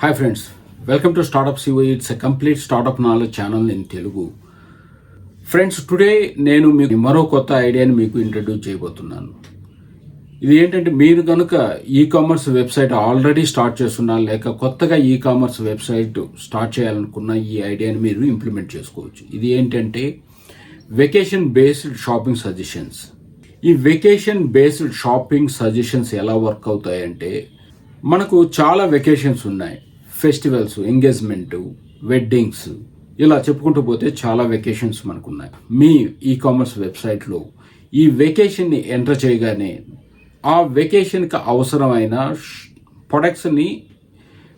Hi friends, welcome to startup CY. It's a complete startup knowledge channel in Telugu. Friends, today నేను మీకు మరో కొత్త ఐడియాని మీకు ఇంట్రడ్యూస్ చేయబోతున్నాను. ఇది ఏంటంటే, మీరు కనుక e commerce website already start చేస్తున్నా లేక కొత్తగా ఈ కామర్స్ వెబ్సైట్ స్టార్ట్ చేయాలనుకున్న ఈ ఐడియాని మీరు ఇంప్లిమెంట్ చేసుకోవచ్చు. ఇది ఏంటంటే వెకేషన్ బేస్డ్ షాపింగ్ సజెషన్స్. ఈ వెకేషన్ బేస్డ్ షాపింగ్ సజెషన్స్ ఎలా వర్క్ అవుతాయంటే, మనకు చాలా వెకేషన్స్ ఉన్నాయి. ఫెస్టివల్స్, ఎంగేజ్మెంట్, వెడ్డింగ్స్, ఇలా చెప్పుకుంటూ పోతే చాలా వెకేషన్స్ మనకున్నాయి. మీ ఈ కామర్స్ వెబ్సైట్లో ఈ వెకేషన్ని ఎంటర్ చేయగానే ఆ వెకేషన్కి అవసరమైన ప్రొడక్ట్స్ని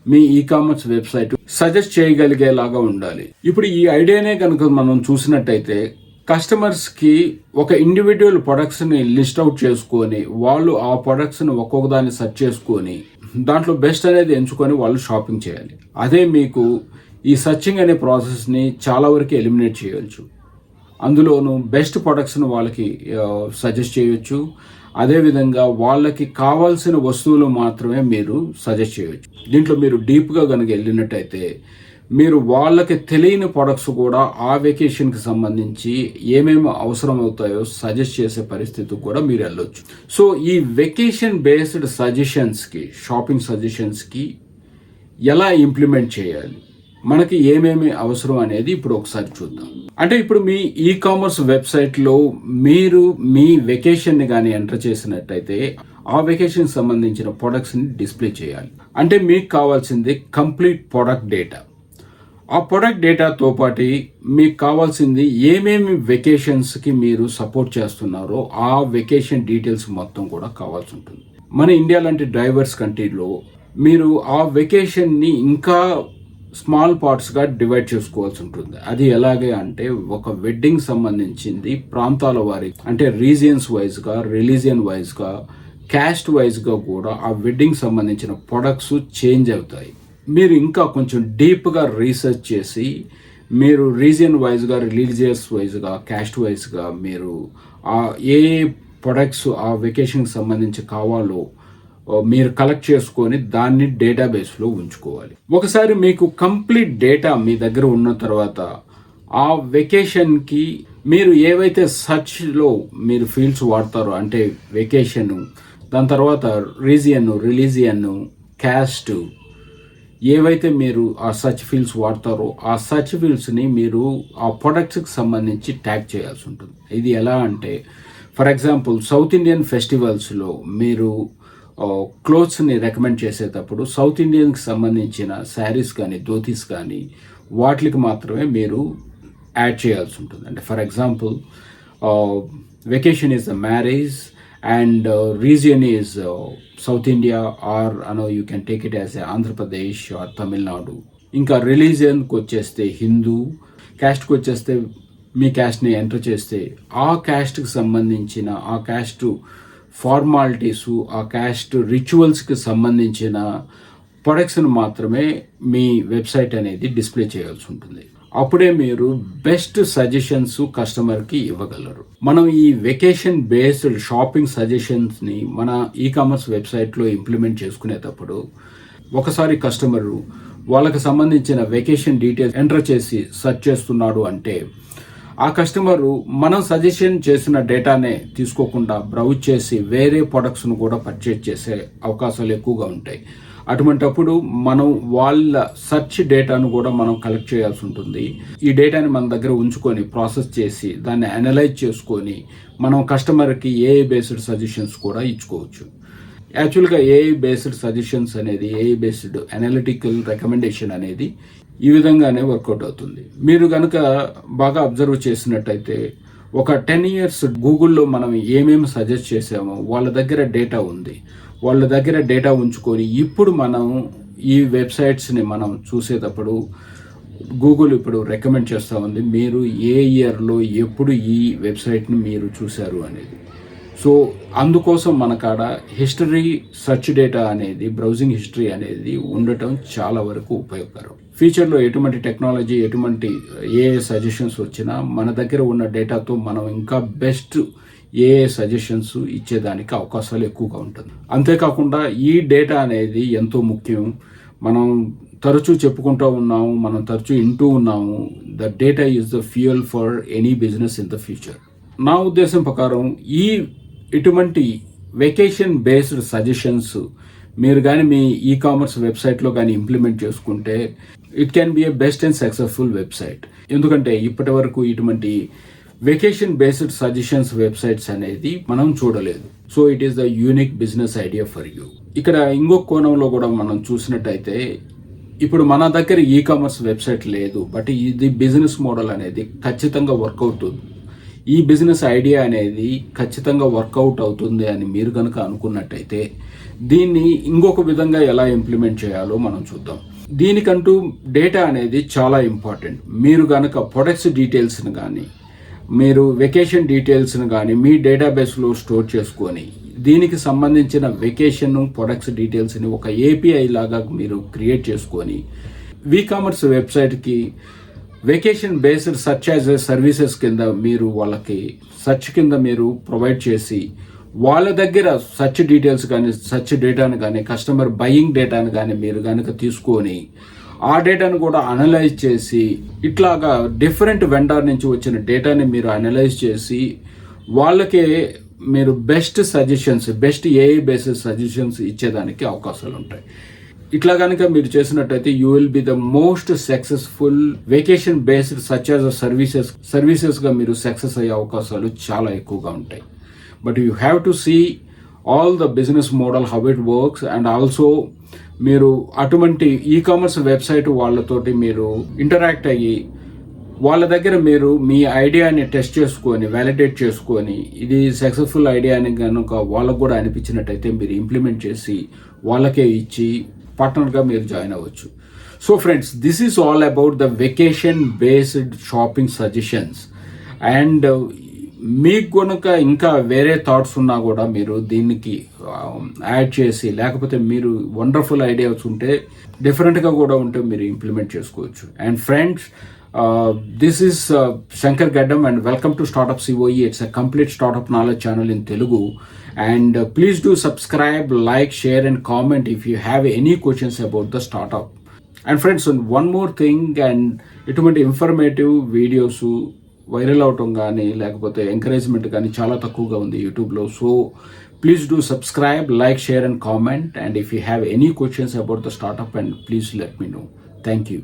మీ ఈ కామర్స్ వెబ్సైట్ సజెస్ట్ చేయగలిగేలాగా ఉండాలి. ఇప్పుడు ఈ ఐడియానే కనుక మనం చూసినట్టయితే, కస్టమర్స్కి ఒక ఇండివిజువల్ ప్రొడక్ట్స్ని లిస్ట్ అవుట్ చేసుకొని వాళ్ళు ఆ ప్రొడక్ట్స్ని ఒక్కొక్క దాన్ని సెర్చ్ చేసుకొని దాంట్లో బెస్ట్ అనేది ఎంచుకొని వాళ్ళు షాపింగ్ చేయాలి. అదే మీకు ఈ సర్చింగ్ అనే ప్రాసెస్ని చాలా వరకు ఎలిమినేట్ చేయవచ్చు. అందులోనూ బెస్ట్ ప్రొడక్ట్స్ని వాళ్ళకి సజెస్ట్ చేయొచ్చు. అదేవిధంగా వాళ్ళకి కావాల్సిన వస్తువులు మాత్రమే మీరు సజెస్ట్ చేయవచ్చు. దీంట్లో మీరు డీప్గా కనుక వెళ్ళినట్టయితే మీరు వాళ్ళకి తెలియని ప్రొడక్ట్స్ కూడా ఆ వెకేషన్కి సంబంధించి ఏమేమి అవసరం అవుతాయో సజెస్ట్ చేసే పరిస్థితికి కూడా మీరు వెళ్ళొచ్చు. సో ఈ వెకేషన్ బేస్డ్ సజెషన్స్కి, షాపింగ్ సజెషన్స్కి ఎలా ఇంప్లిమెంట్ చేయాలి, మనకి ఏమేమి అవసరం అనేది ఇప్పుడు ఒకసారి చూద్దాం. అంటే ఇప్పుడు మీ ఈ కామర్స్ వెబ్సైట్లో మీరు మీ వెకేషన్ని కానీ ఎంటర్ చేసినట్టయితే ఆ వెకేషన్ సంబంధించిన ప్రొడక్ట్స్ని డిస్ప్లే చేయాలి. అంటే మీకు కావాల్సింది కంప్లీట్ ప్రొడక్ట్ డేటా. ఆ ప్రొడక్ట్ డేటాతో పాటు మీకు కావాల్సింది ఏమేమి వెకేషన్స్కి మీరు సపోర్ట్ చేస్తున్నారో ఆ వెకేషన్ డీటెయిల్స్ మొత్తం కూడా కావాల్సి ఉంటుంది. మన ఇండియా లాంటి డైవర్స్ కంట్రీలో మీరు ఆ వెకేషన్ని ఇంకా స్మాల్ పార్ట్స్గా డివైడ్ చేసుకోవాల్సి ఉంటుంది. అది ఎలాగే అంటే, ఒక వెడ్డింగ్ సంబంధించింది ప్రాంతాల వారి, అంటే రీజియన్స్ వైజ్గా, రిలీజియన్ వైజ్గా, క్యాస్ట్ వైజ్గా కూడా ఆ వెడ్డింగ్ సంబంధించిన ప్రొడక్ట్స్ చేంజ్ అవుతాయి. మీరు ఇంకా కొంచెం డీప్గా రీసెర్చ్ చేసి మీరు రీజియన్ వైజ్గా, రిలీజియస్ వైజ్గా, క్యాస్ట్ వైజ్గా మీరు ఏ ప్రొడక్ట్స్ ఆ వెకేషన్కి సంబంధించి కావాలో మీరు కలెక్ట్ చేసుకొని దాన్ని డేటాబేస్లో ఉంచుకోవాలి. ఒకసారి మీకు కంప్లీట్ డేటా మీ దగ్గర ఉన్న తర్వాత ఆ వెకేషన్కి మీరు ఏవైతే సర్చ్లో మీరు ఫీల్డ్స్ వాడతారో, అంటే వెకేషను, దాని తర్వాత రీజియన్, రిలీజియన్, క్యాస్ట్, ఏవైతే మీరు ఆ సర్చ్ ఫీల్డ్స్ వాడతారో ఆ సర్చ్ ఫీల్డ్స్ని మీరు ఆ ప్రొడక్ట్స్కి సంబంధించి ట్యాగ్ చేయాల్సి ఉంటుంది. ఇది ఎలా అంటే, ఫర్ ఎగ్జాంపుల్ సౌత్ ఇండియన్ ఫెస్టివల్స్లో మీరు క్లోత్స్ని రికమెండ్ చేసేటప్పుడు సౌత్ ఇండియన్కి సంబంధించిన శారీస్ కానీ, ధోతీస్ కానీ వాటికి మాత్రమే మీరు యాడ్ చేయాల్సి ఉంటుంది. అంటే for example vacation is a marriage and region is South India, or you can take it as Andhra Pradesh or Tamil Nadu. ఇంకా రిలీజియన్కి వచ్చేస్తే హిందూ, క్యాస్ట్కి వచ్చేస్తే మీ క్యాస్ట్ని ఎంటర్ చేస్తే ఆ క్యాస్ట్కి సంబంధించిన, ఆ క్యాస్ట్ ఫార్మాలిటీసు, ఆ క్యాస్ట్ రిచువల్స్కి సంబంధించిన ప్రొడక్ట్స్ని మాత్రమే మీ వెబ్సైట్ అనేది డిస్ప్లే చేయాల్సి ఉంటుంది. అప్పుడే మీరు బెస్ట్ సజెషన్స్ కస్టమర్కి ఇవ్వగలరు. మనం ఈ వెకేషన్ బేస్డ్ షాపింగ్ సజెషన్స్ని మన ఈ కామర్స్ వెబ్సైట్లో ఇంప్లిమెంట్ చేసుకునేటప్పుడు ఒకసారి కస్టమరు వాళ్ళకి సంబంధించిన వెకేషన్ డీటెయిల్స్ ఎంటర్ చేసి సెర్చ్ చేస్తున్నాడు అంటే, ఆ కస్టమరు మనం సజెషన్ చేసిన డేటానే తీసుకోకుండా బ్రౌజ్ చేసి వేరే ప్రొడక్ట్స్ను కూడా పర్చేజ్ చేసే అవకాశాలు ఎక్కువగా ఉంటాయి. అటువంటప్పుడు మనం వాళ్ళ సెర్చ్ డేటాను కూడా మనం కలెక్ట్ చేయాల్సి ఉంటుంది. ఈ డేటాని మన దగ్గర ఉంచుకొని ప్రాసెస్ చేసి దాన్ని అనలైజ్ చేసుకొని మనం కస్టమర్కి ఏఐ బేస్డ్ సజెషన్స్ కూడా ఇచ్చుకోవచ్చు. యాక్చువల్గా ఏఐ బేస్డ్ సజెషన్స్ అనేది, ఏఐ బేస్డ్ అనలిటికల్ రికమెండేషన్ అనేది ఈ విధంగానే వర్కౌట్ అవుతుంది. మీరు కనుక బాగా అబ్జర్వ్ చేసినట్టయితే, ఒక 10 years గూగుల్లో మనం ఏమేమి సజెస్ట్ చేసామో వాళ్ళ దగ్గర డేటా ఉంది. వాళ్ళ దగ్గర డేటా ఉంచుకొని ఇప్పుడు మనం ఈ వెబ్సైట్స్ని మనం చూసేటప్పుడు గూగుల్ ఇప్పుడు రికమెండ్ చేస్తూ ఉంది మీరు ఏ ఇయర్లో ఎప్పుడు ఈ వెబ్సైట్ని మీరు చూశారు అనేది. సో అందుకోసం మన కాడ హిస్టరీ, సెర్చ్ డేటా అనేది, బ్రౌజింగ్ హిస్టరీ అనేది ఉండటం చాలా వరకు ఉపయోగకరం. ఫ్యూచర్లో ఎటువంటి టెక్నాలజీ, ఎటువంటి ఏ సజెషన్స్ వచ్చినా మన దగ్గర ఉన్న డేటాతో మనం ఇంకా బెస్ట్ ఏ సజెషన్స్ ఇచ్చేదానికి అవకాశాలు ఎక్కువగా ఉంటుంది. అంతేకాకుండా ఈ డేటా అనేది ఎంతో ముఖ్యం. మనం తరచూ చెప్పుకుంటూ ఉన్నాము, మనం తరచూ వింటూ ఉన్నాము, the data is the fuel for any business in the future. నా ఉద్దేశం ప్రకారం ఇటువంటి వెకేషన్ బేస్డ్ సజెషన్స్ మీరు కానీ మీ కామర్స్ వెబ్సైట్లో కానీ ఇంప్లిమెంట్ చేసుకుంటే it can be a best and successful website. ఎందుకంటే ఇప్పటి వరకు ఇటువంటి వెకేషన్ బేస్డ్ సజెషన్స్ వెబ్సైట్స్ అనేది మనం చూడలేదు. So it is the unique business idea for you. ఇక్కడ ఇంకొక కోణంలో కూడా మనం చూసినట్టయితే ఇప్పుడు మన దగ్గర కామర్స్ వెబ్సైట్ లేదు, బట్ ఇది బిజినెస్ మోడల్ అనేది ఖచ్చితంగా వర్కౌట్ అవుతుంది. ఈ బిజినెస్ ఐడియా అనేది ఖచ్చితంగా వర్కౌట్ అవుతుంది అని మీరు కనుక అనుకున్నట్టయితే దీన్ని ఇంకొక విధంగా ఎలా ఇంప్లిమెంట్ చేయాలో మనం చూద్దాం. దీనికంటూ డేటా అనేది చాలా ఇంపార్టెంట్. మీరు కనుక ప్రొడక్ట్స్ డీటెయిల్స్ని కానీ మీరు వెకేషన్ డీటెయిల్స్ని కానీ మీ డేటాబేస్లో స్టోర్ చేసుకొని దీనికి సంబంధించిన వెకేషన్ ప్రొడక్ట్స్ డీటెయిల్స్ని ఒక ఏపీఐ లాగా మీరు క్రియేట్ చేసుకొని కామర్స్ వెబ్సైట్కి vacation based search as services కింద మీరు వాళ్ళకి సర్చ్ కింద మీరు ప్రొవైడ్ చేసి వాళ్ళ దగ్గర సర్చ్ డీటెయిల్స్ కానీ సర్చ్ డేటాను కానీ కస్టమర్ బయింగ్ డేటాను కానీ మీరు కనుక తీసుకొని ఆ డేటాను కూడా అనలైజ్ చేసి ఇట్లాగా డిఫరెంట్ వెండర్ నుంచి వచ్చిన డేటాని మీరు అనలైజ్ చేసి వాళ్ళకే మీరు best suggestions, best AI based suggestions ఇచ్చేదానికి అవకాశాలు ఉంటాయి. ఇట్లా కనుక మీరు చేసినట్టయితే you will be the most successful vacation based such as సర్వీసెస్గా మీరు సక్సెస్ అయ్యే అవకాశాలు చాలా ఎక్కువగా ఉంటాయి. But you have to see all the business model how it works and also మీరు అటువంటి కామర్స్ వెబ్సైట్ వాళ్ళతోటి మీరు ఇంటరాక్ట్ అయ్యి వాళ్ళ దగ్గర మీరు మీ ఐడియాని టెస్ట్ చేసుకొని వ్యాలిడేట్ చేసుకొని ఇది సక్సెస్ఫుల్ ఐడియా అని కనుక వాళ్ళకు కూడా అనిపించినట్టయితే మీరు ఇంప్లిమెంట్ చేసి వాళ్ళకే ఇచ్చి పార్ట్నర్గా మీరు జాయిన్ అవ్వచ్చు. So friends, this is all about the vacation based shopping suggestions. And మీకు కనుక ఇంకా వేరే థాట్స్ ఉన్నా కూడా మీరు దీనికి యాడ్ చేసి లేకపోతే మీరు వండర్ఫుల్ ఐడియాస్ ఉంటే డిఫరెంట్గా కూడా ఉంటే మీరు ఇంప్లిమెంట్ చేసుకోవచ్చు. And friends, this is Shankar Gaddam and welcome to Startup COE. It's a complete startup knowledge channel in Telugu. And please do subscribe, like, share and comment if you have any questions about the startup. And friends, one more thing, and ఇటువంటి informative videos viral అవటం కానీ లేకపోతే encouragement కానీ చాలా తక్కువగా ఉంది యూట్యూబ్లో. So please do subscribe, like, share and comment. And if you have any questions about the startup, and please let me know. Thank you.